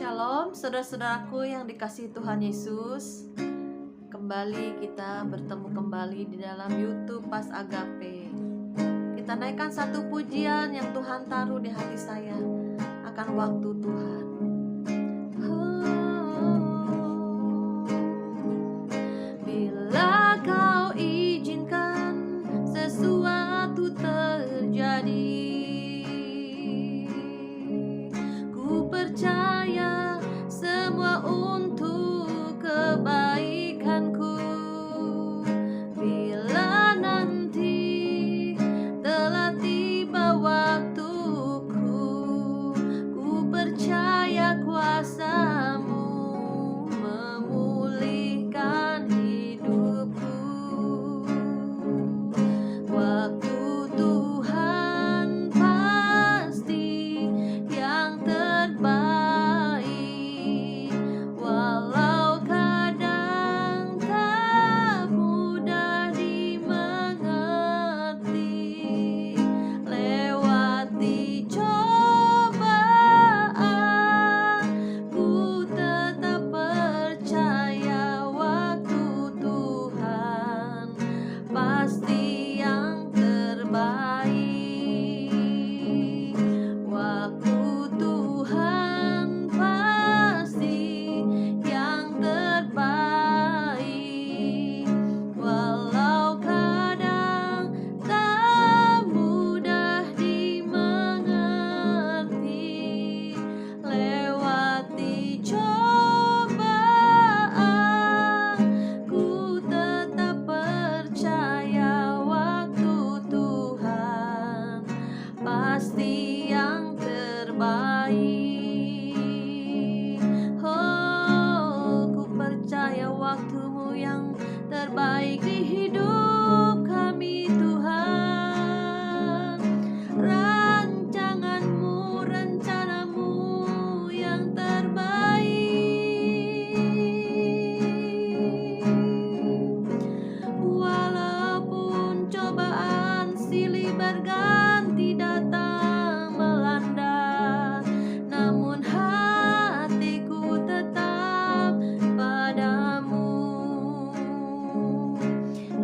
Shalom, saudara-saudaraku yang dikasihi Tuhan Yesus. Kembali kita bertemu kembali di dalam YouTube Pas Agape. Kita naikkan satu pujian yang Tuhan taruh di hati saya akan waktu Tuhan. Bila kau izinkan sesuatu terjadi, ku percaya semua untuk kebaikanku. Bila nanti telah tiba waktuku, ku percaya kuasa-Mu memulihkan hidupku. Waktu Tuhan pasti yang terbaik, walau kadang tak mudah dimengerti. Lewati cobaan, ku tetap percaya waktu Tuhan pasti yang terbaik. Waktu Tuhan pasti yang terbaik, walau kadang tak mudah dimengerti. Lewati cobaan, ku tetap percaya waktu Tuhan pasti yang terbaik. Oh, ku percaya waktu-Mu yang terbaik di hidup kami, Tuhan. Rancangan-Mu, rencana-Mu yang terbaik. Walaupun cobaan silih berganti datang melanda, namun hatiku tetap padamu.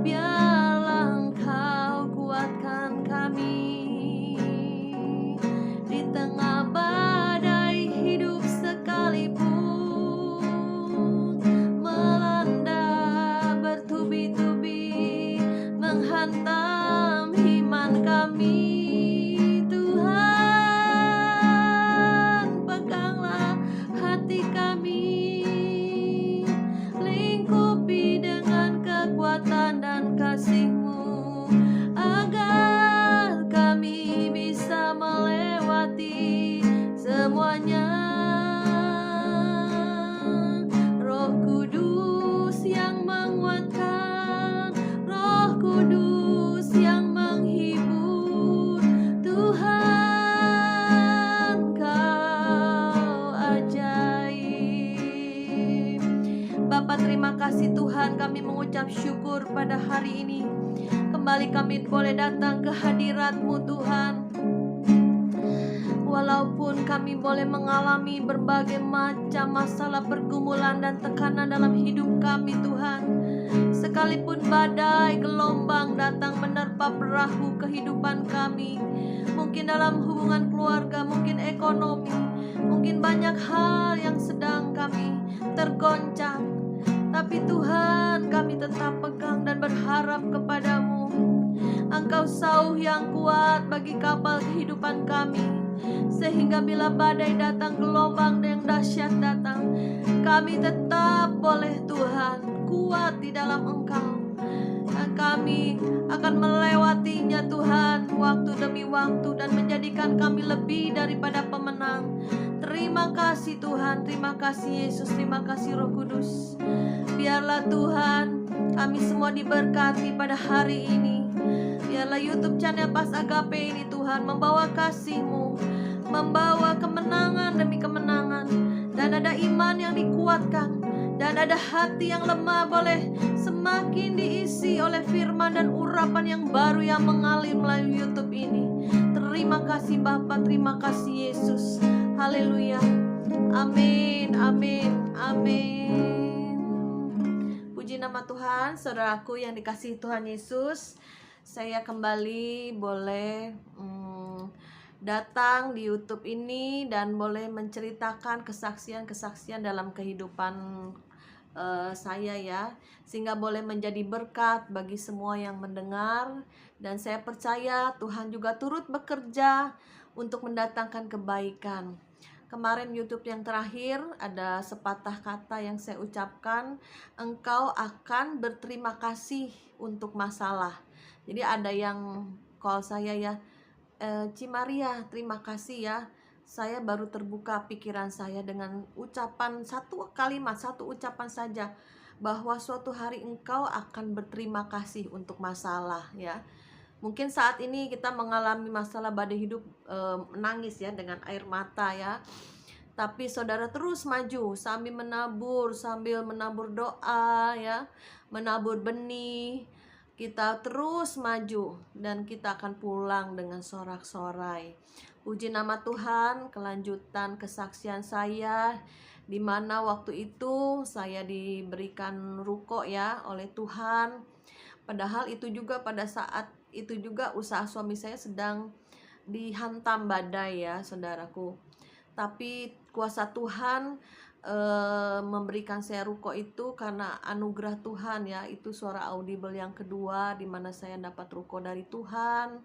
Biarlah Engkau kuatkan kami di tengah badai hidup sekalipun melanda bertubi-tubi menghantam iman kami. Tuhan, peganglah hati kami, lingkupi dengan kekuatan dan kasih-Mu, agar kami bisa melewati semuanya. Roh Kudus yang menguatkan, Roh Kudus yang menghibur, Tuhan, Kau ajaib. Bapa, terima kasih Tuhan, kami mengucap syukur pada hari ini. Kembali kami boleh datang ke hadirat-Mu Tuhan. Walaupun kami boleh mengalami berbagai macam masalah, pergumulan dan tekanan dalam hidup kami Tuhan, sekalipun badai gelombang datang menerpa perahu kehidupan kami, mungkin dalam hubungan keluarga, mungkin ekonomi, mungkin banyak hal yang sedang kami tergoncang, tapi Tuhan, kami tetap pegang dan berharap kepadamu. Engkau sauh yang kuat bagi kapal kehidupan kami, sehingga bila badai datang, gelombang yang dahsyat datang, kami tetap boleh Tuhan kuat di dalam Engkau. Dan kami akan melewatinya Tuhan, waktu demi waktu, dan menjadikan kami lebih daripada pemenang. Terima kasih Tuhan, terima kasih Yesus, terima kasih Roh Kudus. Biarlah Tuhan, kami semua diberkati pada hari ini. Biarlah YouTube channel Pas Agape ini Tuhan membawa kasih-Mu, membawa kemenangan demi kemenangan, dan ada iman yang dikuatkan, dan ada hati yang lemah boleh semakin diisi oleh firman dan urapan yang baru yang mengalir melalui YouTube ini. Terima kasih Bapa, terima kasih Yesus. Haleluya. Amin. amin, amin. Puji nama Tuhan, saudaraku yang dikasihi Tuhan Yesus. Saya kembali boleh datang di YouTube ini dan boleh menceritakan kesaksian-kesaksian dalam kehidupan saya ya, sehingga boleh menjadi berkat bagi semua yang mendengar. Dan saya percaya Tuhan juga turut bekerja untuk mendatangkan kebaikan. Kemarin YouTube yang terakhir ada sepatah kata yang saya ucapkan, engkau akan berterima kasih untuk masalah. Jadi ada yang call saya ya, Cimaria terima kasih ya, saya baru terbuka pikiran saya dengan ucapan satu kalimat, satu ucapan saja, bahwa suatu hari engkau akan berterima kasih untuk masalah ya. Mungkin saat ini kita mengalami masalah badai hidup, menangis ya dengan air mata ya. Tapi saudara terus maju sambil menabur doa ya, menabur benih. Kita terus maju dan kita akan pulang dengan sorak-sorai. Puji nama Tuhan, kelanjutan kesaksian saya di mana waktu itu saya diberikan ruko ya oleh Tuhan. Padahal itu juga pada saat itu juga usaha suami saya sedang dihantam badai ya, saudaraku. Tapi kuasa Tuhan memberikan saya ruko itu karena anugerah Tuhan ya. Itu suara audible yang kedua di mana saya dapat ruko dari Tuhan.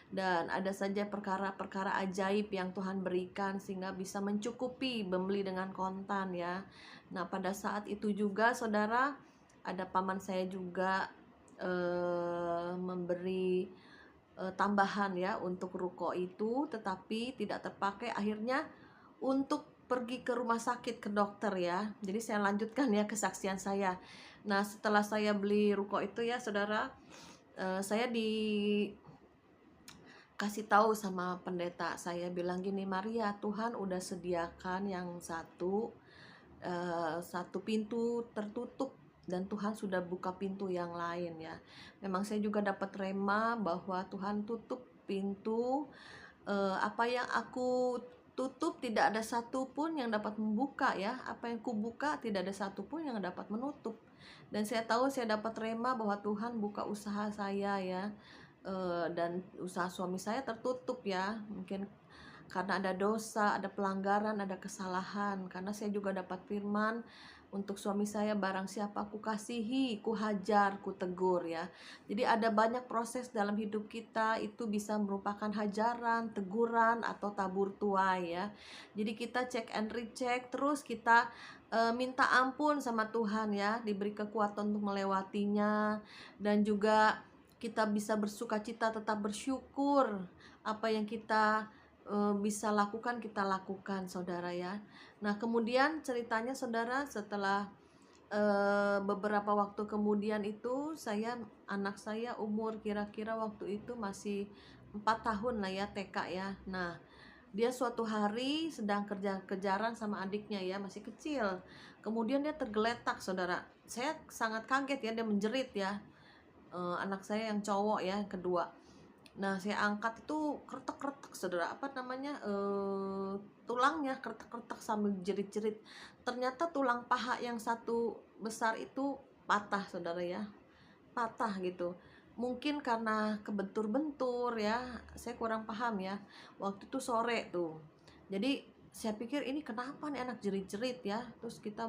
Dan ada saja perkara-perkara ajaib yang Tuhan berikan sehingga bisa mencukupi membeli dengan kontan ya. Nah pada saat itu juga saudara, ada paman saya juga memberi tambahan ya untuk ruko itu, tetapi tidak terpakai. Akhirnya untuk pergi ke rumah sakit, ke dokter ya. Jadi saya lanjutkan ya kesaksian saya. Nah setelah saya beli ruko itu ya saudara, saya dikasih tahu sama pendeta. Saya bilang gini, Maria, Tuhan udah sediakan yang satu pintu tertutup dan Tuhan sudah buka pintu yang lain ya. Memang saya juga dapat rema bahwa Tuhan tutup pintu, apa yang aku tutup tidak ada satupun yang dapat membuka ya. Apa yang kubuka tidak ada satupun yang dapat menutup. Dan saya tahu saya dapat rema bahwa Tuhan buka usaha saya ya, dan usaha suami saya tertutup ya. Mungkin karena ada dosa, ada pelanggaran, ada kesalahan. Karena saya juga dapat firman untuk suami saya, barang siapa ku kasihi, ku hajar, ku tegur ya. Jadi ada banyak proses dalam hidup kita, itu bisa merupakan hajaran, teguran, atau tabur tuai ya. Jadi kita check and recheck, terus kita minta ampun sama Tuhan ya, diberi kekuatan untuk melewatinya. Dan juga kita bisa bersuka cita, tetap bersyukur apa yang kita bisa lakukan, kita lakukan saudara ya. Nah kemudian ceritanya saudara, setelah beberapa waktu kemudian itu anak saya umur kira-kira waktu itu masih 4 tahun lah ya, TK ya. Nah dia suatu hari sedang kejar-kejaran sama adiknya ya, masih kecil. Kemudian dia tergeletak saudara. Saya sangat kaget ya, dia menjerit ya. Anak saya yang cowok ya, yang kedua. Nah saya angkat itu kretek-kretek saudara, apa namanya, tulangnya kretek-kretek sambil jerit-jerit. Ternyata tulang paha yang satu besar itu patah saudara ya, patah gitu. Mungkin karena kebentur-bentur ya, saya kurang paham ya. Waktu itu sore tuh, jadi saya pikir ini kenapa nih anak jerit-jerit ya. Terus kita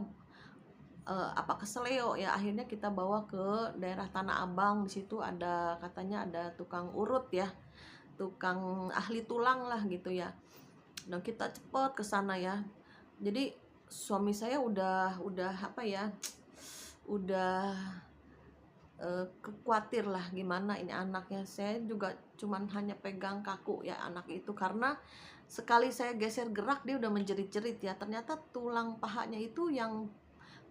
apa keseleo ya, akhirnya kita bawa ke daerah Tanah Abang. Di situ ada, katanya ada tukang urut ya, tukang ahli tulang lah gitu ya. Dan kita cepet ke sana ya. Jadi suami saya udah apa ya, udah khawatir lah gimana ini anaknya. Saya juga cuman hanya pegang kaku ya anak itu, karena sekali saya geser gerak dia udah menjerit-jerit ya. Ternyata tulang pahanya itu yang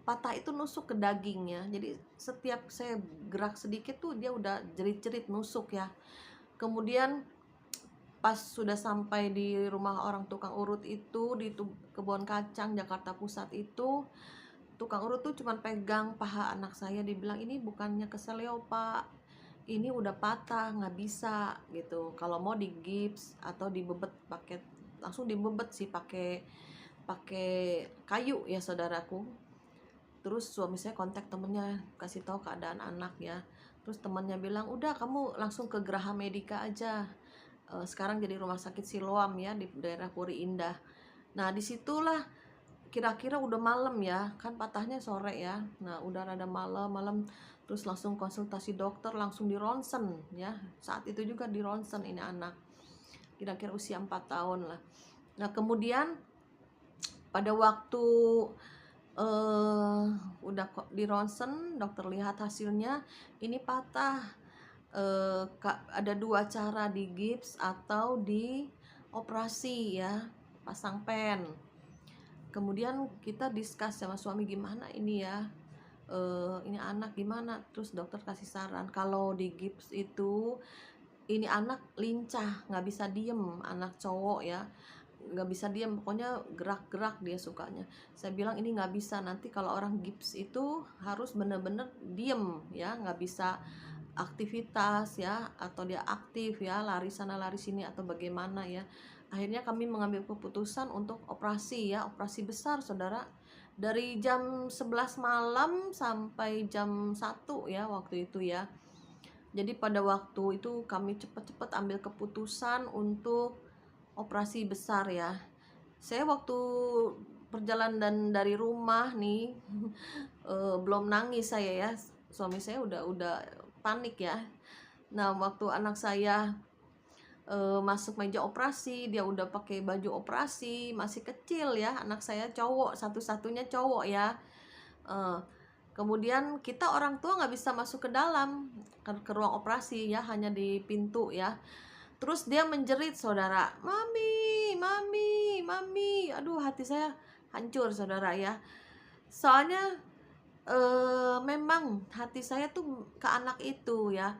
patah itu nusuk ke dagingnya. Jadi setiap saya gerak sedikit tuh dia udah jerit-jerit nusuk ya. Kemudian pas sudah sampai di rumah orang tukang urut itu di Kebon Kacang Jakarta Pusat itu, tukang urut tuh cuman pegang paha anak saya, dibilang ini bukannya keseleo pak, ini udah patah, nggak bisa gitu. Kalau mau digips atau dibebet pakai, langsung dibebet sih pakai pakai kayu ya saudaraku. Terus suami saya kontak temennya, kasih tahu keadaan anak ya. Terus temannya bilang, udah kamu langsung ke Graha Medica aja. Sekarang jadi rumah sakit Siloam ya di daerah Puri Indah. Nah disitulah kira-kira udah malam ya, kan patahnya sore ya. Nah udah rada malam, terus langsung konsultasi dokter, langsung di ronsen ya. Saat itu juga di ronsen ini anak, kira-kira usia 4 tahun lah. Nah kemudian pada waktu udah di ronsen, dokter lihat hasilnya ini patah. Ada 2 cara, di gips atau di operasi ya, pasang pen. Kemudian kita discuss sama suami, gimana ini ya, ini anak gimana. Terus dokter kasih saran kalau di gips itu ini anak lincah, nggak bisa diem, anak cowok ya, nggak bisa diem, pokoknya gerak-gerak dia sukanya. Saya bilang ini nggak bisa, nanti kalau orang gips itu harus bener-bener diem ya, nggak bisa aktivitas ya, atau dia aktif ya, lari sana lari sini atau bagaimana ya. Akhirnya kami mengambil keputusan untuk operasi ya, operasi besar saudara, dari jam 11 malam sampai jam 1 ya waktu itu ya. Jadi pada waktu itu kami cepat-cepat ambil keputusan untuk operasi besar ya. Saya waktu perjalanan dari rumah nih belum nangis saya ya, suami saya udah panik ya. Nah waktu anak saya masuk meja operasi, dia udah pakai baju operasi, masih kecil ya, anak saya cowok, satu-satunya cowok ya. Kemudian kita orang tua nggak bisa masuk ke dalam ke ruang operasi ya, hanya di pintu ya. Terus dia menjerit saudara, mami, mami, mami. Aduh hati saya hancur saudara ya. Soalnya memang hati saya tuh ke anak itu ya.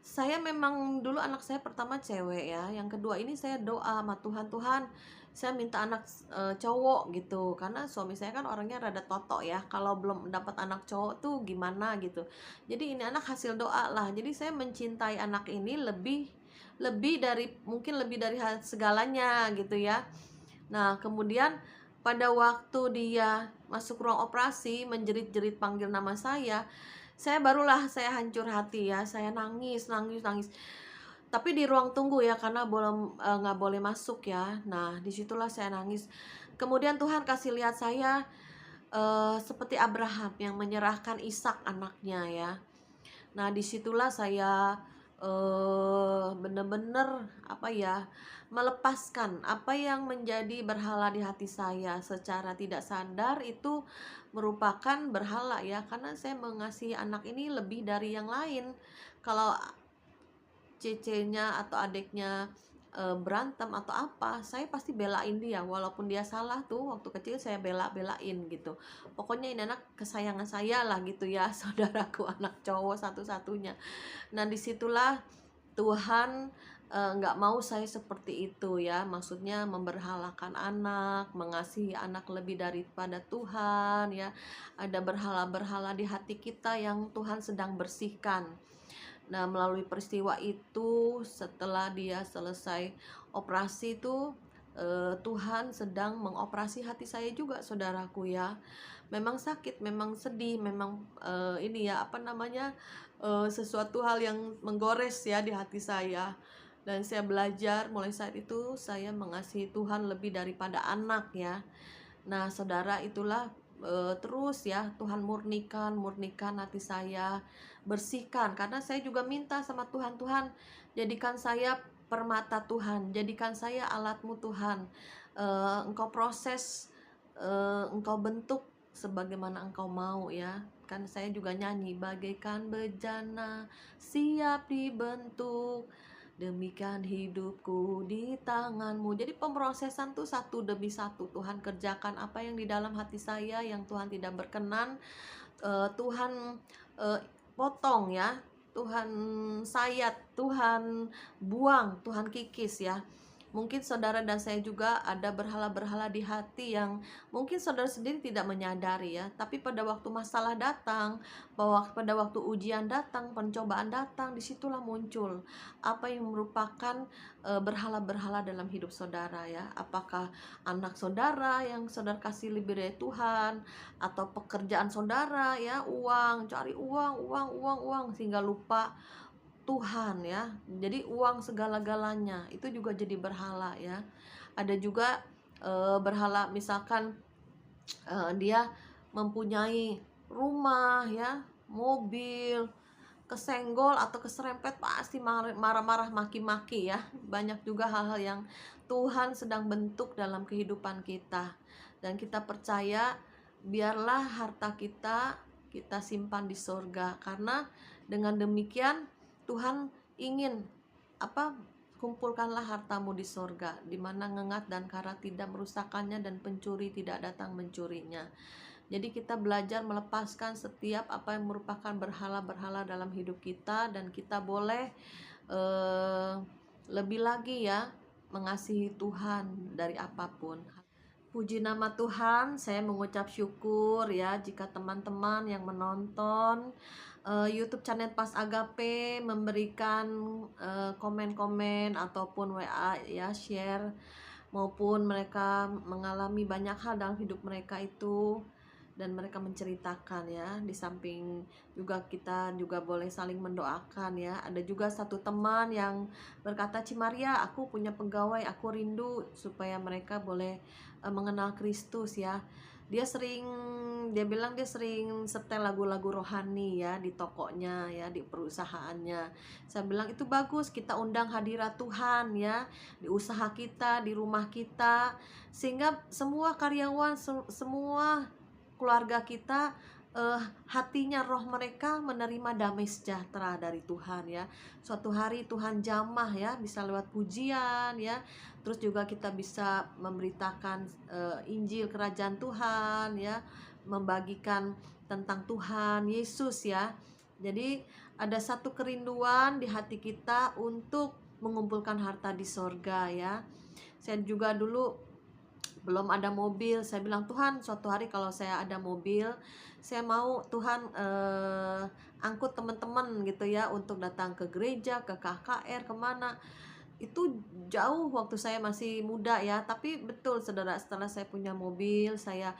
Saya memang dulu anak saya pertama cewek ya, yang kedua ini saya doa sama Tuhan, Tuhan saya minta anak cowok gitu, karena suami saya kan orangnya rada totok ya, kalau belum dapat anak cowok tuh gimana gitu. Jadi ini anak hasil doa lah, jadi saya mencintai anak ini lebih dari, mungkin lebih dari segalanya gitu ya. Nah kemudian pada waktu dia masuk ruang operasi menjerit-jerit panggil nama saya barulah saya hancur hati ya, saya nangis. Tapi di ruang tunggu ya, karena belum nggak boleh masuk ya. Nah disitulah saya nangis. Kemudian Tuhan kasih lihat saya seperti Abraham yang menyerahkan Ishak anaknya ya. Nah disitulah saya bener-bener apa ya, melepaskan apa yang menjadi berhala di hati saya. Secara tidak sadar itu merupakan berhala ya, karena saya mengasihi anak ini lebih dari yang lain. Kalau cecenya atau adiknya berantem atau apa, saya pasti belain dia, walaupun dia salah tuh waktu kecil saya belain gitu. Pokoknya ini anak kesayangan saya lah gitu ya, saudaraku, anak cowok satu-satunya. Nah disitulah Tuhan nggak mau saya seperti itu ya, maksudnya memberhalakan anak, mengasihi anak lebih daripada Tuhan ya. Ada berhala-berhala di hati kita yang Tuhan sedang bersihkan. Nah melalui peristiwa itu, setelah dia selesai operasi itu, Tuhan sedang mengoperasi hati saya juga saudaraku ya. Memang sakit, memang sedih, memang ini ya apa namanya, sesuatu hal yang menggores ya di hati saya. Dan saya belajar mulai saat itu saya mengasihi Tuhan lebih daripada anak ya. Nah saudara, itulah terus ya Tuhan murnikan hati saya, bersihkan. Karena saya juga minta sama Tuhan, Tuhan jadikan saya permata Tuhan, jadikan saya alatmu Tuhan. Engkau proses, engkau bentuk sebagaimana engkau mau ya. Kan saya juga nyanyi, bagaikan bejana siap dibentuk, demikian hidupku di tanganmu. Jadi pemrosesan tuh satu demi satu. Tuhan kerjakan apa yang di dalam hati saya yang Tuhan tidak berkenan, Tuhan potong ya, Tuhan sayat, Tuhan buang, Tuhan kikis ya. Mungkin saudara dan saya juga ada berhala-berhala di hati yang mungkin saudara sendiri tidak menyadari ya. Tapi pada waktu masalah datang, bahwa pada waktu ujian datang, pencobaan datang, disitulah muncul apa yang merupakan berhala-berhala dalam hidup saudara ya. Apakah anak saudara yang saudara kasih lebih dari Tuhan, atau pekerjaan saudara ya, uang, cari uang, uang, uang, uang, sehingga lupa Tuhan ya. Jadi uang segala-galanya itu juga jadi berhala ya. Ada juga berhala misalkan dia mempunyai rumah ya, mobil, kesenggol atau keserempet pasti marah-marah maki-maki ya. Banyak juga hal-hal yang Tuhan sedang bentuk dalam kehidupan kita. Dan kita percaya biarlah harta kita kita simpan di surga, karena dengan demikian Tuhan ingin kumpulkanlah hartamu di surga, di mana ngengat dan karat tidak merusakkannya dan pencuri tidak datang mencurinya. Jadi kita belajar melepaskan setiap apa yang merupakan berhala-berhala dalam hidup kita, dan kita boleh lebih lagi ya mengasihi Tuhan dari apapun. Puji nama Tuhan, saya mengucap syukur ya jika teman-teman yang menonton YouTube channel Pas Agape memberikan komen-komen ataupun WA ya, share, maupun mereka mengalami banyak hal dalam hidup mereka itu, dan mereka menceritakan ya. Di samping juga kita juga boleh saling mendoakan ya. Ada juga satu teman yang berkata, Cimaria, aku punya pegawai, aku rindu supaya mereka boleh mengenal Kristus ya. Dia bilang dia sering setel lagu-lagu rohani ya di tokonya ya, di perusahaannya. Saya bilang itu bagus, kita undang hadirat Tuhan ya di usaha kita, di rumah kita, sehingga semua karyawan, semua keluarga kita, hatinya, roh mereka menerima damai sejahtera dari Tuhan ya. Suatu hari Tuhan jamah ya, bisa lewat pujian ya. Terus juga kita bisa memberitakan Injil kerajaan Tuhan ya, membagikan tentang Tuhan Yesus ya. Jadi ada satu kerinduan di hati kita untuk mengumpulkan harta di sorga ya. Saya juga dulu belum ada mobil, saya bilang, Tuhan, suatu hari kalau saya ada mobil, saya mau Tuhan angkut teman-teman gitu ya, untuk datang ke gereja, ke KKR, kemana. Itu jauh waktu saya masih muda ya. Tapi betul saudara, setelah saya punya mobil, saya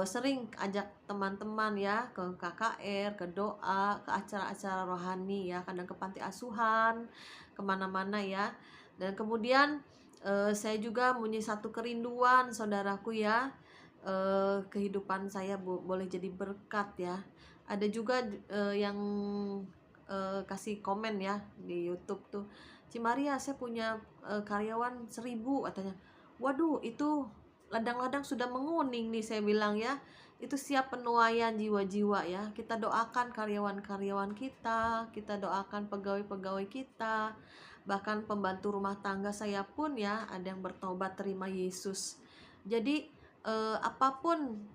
sering ajak teman-teman ya ke KKR, ke doa, ke acara-acara rohani ya, kadang ke panti asuhan, kemana-mana ya. Dan kemudian saya juga punya satu kerinduan saudaraku ya, kehidupan saya boleh jadi berkat ya. Ada juga yang kasih komen ya di YouTube tuh, Cimaria, saya punya karyawan 1.000 katanya. Waduh, itu ladang-ladang sudah menguning nih, saya bilang ya. Itu siap penuaian jiwa-jiwa ya. Kita doakan karyawan-karyawan kita doakan pegawai-pegawai kita, bahkan pembantu rumah tangga saya pun ya ada yang bertobat terima Yesus. Jadi apapun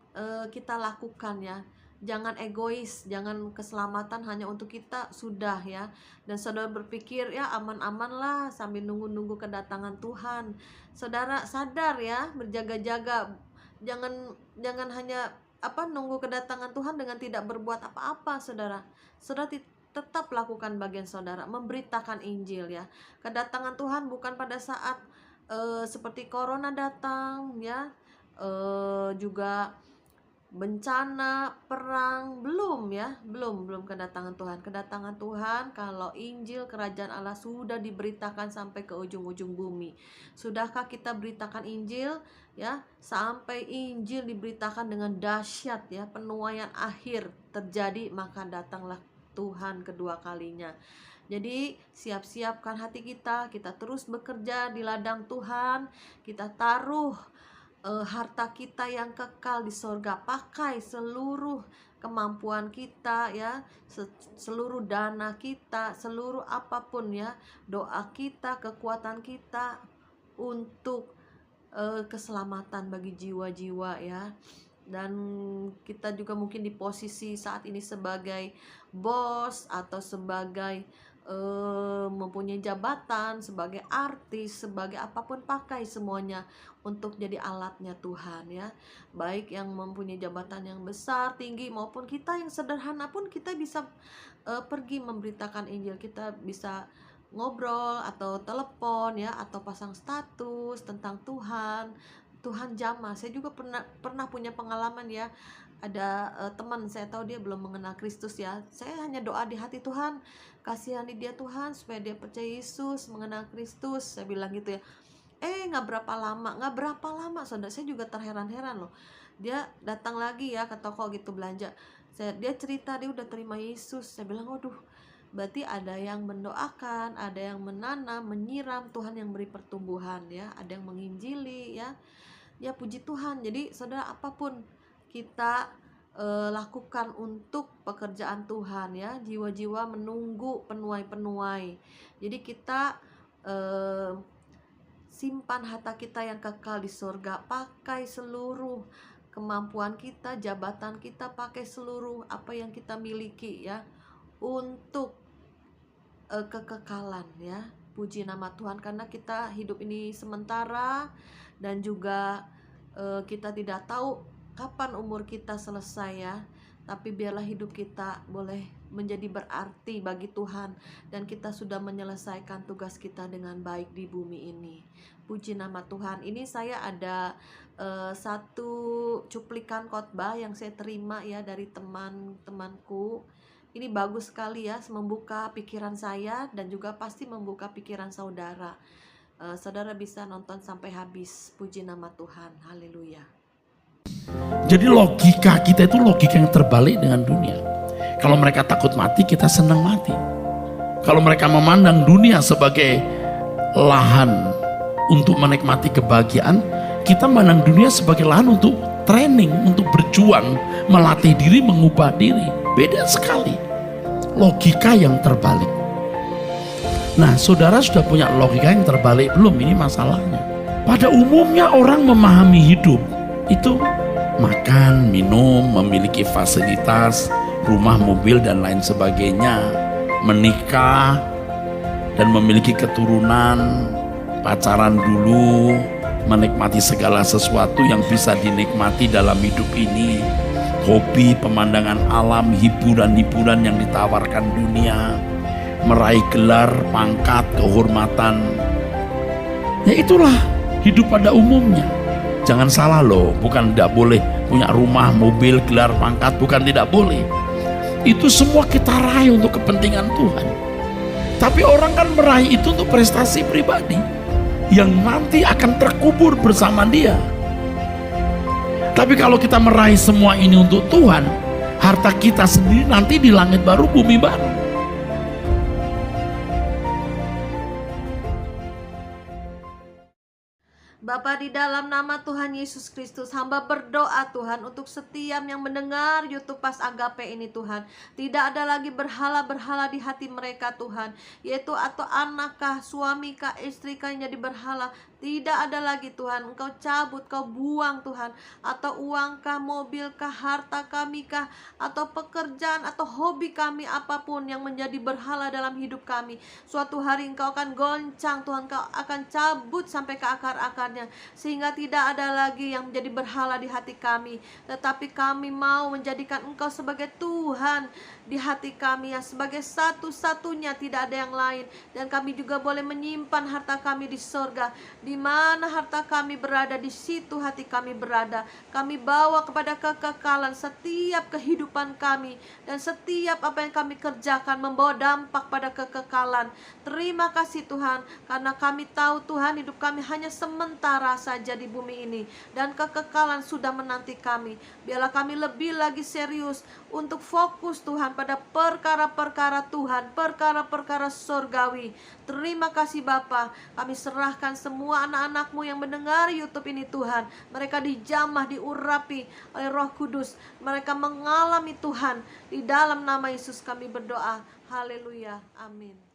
kita lakukan ya, jangan egois, jangan keselamatan hanya untuk kita sudah ya. Dan saudara berpikir ya aman-aman lah sambil nunggu-nunggu kedatangan Tuhan. Saudara sadar ya, berjaga-jaga, jangan hanya nunggu kedatangan Tuhan dengan tidak berbuat apa-apa. Saudara tetap lakukan bagian saudara, memberitakan Injil ya. Kedatangan Tuhan bukan pada saat seperti corona datang ya, juga bencana, perang, belum ya, belum kedatangan Tuhan. Kedatangan Tuhan kalau Injil kerajaan Allah sudah diberitakan sampai ke ujung-ujung bumi. Sudahkah kita beritakan Injil ya, sampai Injil diberitakan dengan dahsyat ya, penuaian akhir terjadi, maka datanglah Tuhan kedua kalinya. Jadi siap-siapkan hati kita terus bekerja di ladang Tuhan, kita taruh harta kita yang kekal di sorga, pakai seluruh kemampuan kita ya, seluruh dana kita, seluruh apapun ya, doa kita, kekuatan kita untuk keselamatan bagi jiwa-jiwa ya. Dan kita juga mungkin di posisi saat ini sebagai bos atau sebagai mempunyai jabatan sebagai artis, sebagai apapun, pakai semuanya untuk jadi alatnya Tuhan ya. Baik yang mempunyai jabatan yang besar, tinggi, maupun kita yang sederhana pun kita bisa pergi memberitakan Injil. Kita bisa ngobrol atau telepon ya, atau pasang status tentang Tuhan. Tuhan jamah. Saya juga pernah punya pengalaman ya. Ada teman saya tahu dia belum mengenal Kristus ya. Saya hanya doa di hati, Tuhan kasihani dia Tuhan supaya dia percaya Yesus, mengenal Kristus. Saya bilang gitu ya. Nggak berapa lama saudara, saya juga terheran-heran loh. Dia datang lagi ya ke toko gitu belanja. Dia cerita dia udah terima Yesus. Saya bilang, waduh, berarti ada yang mendoakan, ada yang menanam, menyiram, Tuhan yang beri pertumbuhan ya, ada yang menginjili ya. Ya puji Tuhan. Jadi saudara, apapun kita lakukan untuk pekerjaan Tuhan ya, jiwa-jiwa menunggu penuai-penuai. Jadi kita simpan harta kita yang kekal di surga, pakai seluruh kemampuan kita, jabatan kita, pakai seluruh apa yang kita miliki ya, untuk kekekalan ya. Puji nama Tuhan, karena kita hidup ini sementara, dan juga kita tidak tahu kapan umur kita selesai ya. Tapi biarlah hidup kita boleh menjadi berarti bagi Tuhan, dan kita sudah menyelesaikan tugas kita dengan baik di bumi ini. Puji nama Tuhan. Ini saya ada satu cuplikan khotbah yang saya terima ya dari teman-temanku. Ini bagus sekali ya, membuka pikiran saya dan juga pasti membuka pikiran saudara. Saudara bisa nonton sampai habis. Puji nama Tuhan. Haleluya. Jadi logika kita itu logika yang terbalik dengan dunia. Kalau mereka takut mati, kita senang mati. Kalau mereka memandang dunia sebagai lahan untuk menikmati kebahagiaan, kita memandang dunia sebagai lahan untuk training, untuk berjuang, melatih diri, mengubah diri. Beda sekali. Logika yang terbalik. Nah, saudara sudah punya logika yang terbalik belum? Ini masalahnya. Pada umumnya orang memahami hidup itu makan, minum, memiliki fasilitas, rumah, mobil, dan lain sebagainya, menikah, dan memiliki keturunan, pacaran dulu, menikmati segala sesuatu yang bisa dinikmati dalam hidup ini, hobi, pemandangan alam, hiburan-hiburan yang ditawarkan dunia, meraih gelar, pangkat, kehormatan. Ya itulah hidup pada umumnya. Jangan salah loh, bukan tidak boleh punya rumah, mobil, gelar, pangkat, bukan tidak boleh. Itu semua kita raih untuk kepentingan Tuhan. Tapi orang kan meraih itu untuk prestasi pribadi yang nanti akan terkubur bersama dia. Tapi kalau kita meraih semua ini untuk Tuhan, harta kita sendiri nanti di langit baru, bumi baru. Bapa, di dalam nama Tuhan Yesus Kristus, hamba berdoa Tuhan untuk setiap yang mendengar YouTube Pas Agape ini Tuhan. Tidak ada lagi berhala-berhala di hati mereka Tuhan, yaitu atau anakkah, suamikah, istrikah yang jadi berhala. Tidak ada lagi Tuhan. Engkau cabut, Kau buang Tuhan. Atau uangkah, mobilkah, harta kamikah, atau pekerjaan, atau hobi kami, apapun yang menjadi berhala dalam hidup kami, suatu hari Engkau akan goncang Tuhan. Engkau akan cabut sampai ke akar-akarnya, sehingga tidak ada lagi yang menjadi berhala di hati kami. Tetapi kami mau menjadikan Engkau sebagai Tuhan di hati kami ya, sebagai satu-satunya, tidak ada yang lain. Dan kami juga boleh menyimpan harta kami di surga. Di mana harta kami berada, di situ hati kami berada. Kami bawa kepada kekekalan setiap kehidupan kami, dan setiap apa yang kami kerjakan membawa dampak pada kekekalan. Terima kasih Tuhan, karena kami tahu Tuhan, hidup kami hanya sementara saja di bumi ini, dan kekekalan sudah menanti kami. Biarlah kami lebih lagi serius untuk fokus Tuhan pada perkara-perkara Tuhan, perkara-perkara surgawi. Terima kasih Bapa, kami serahkan semua anak-anak-Mu yang mendengar YouTube ini Tuhan. Mereka dijamah, diurapi oleh Roh Kudus. Mereka mengalami Tuhan. Di dalam nama Yesus kami berdoa. Haleluya. Amin.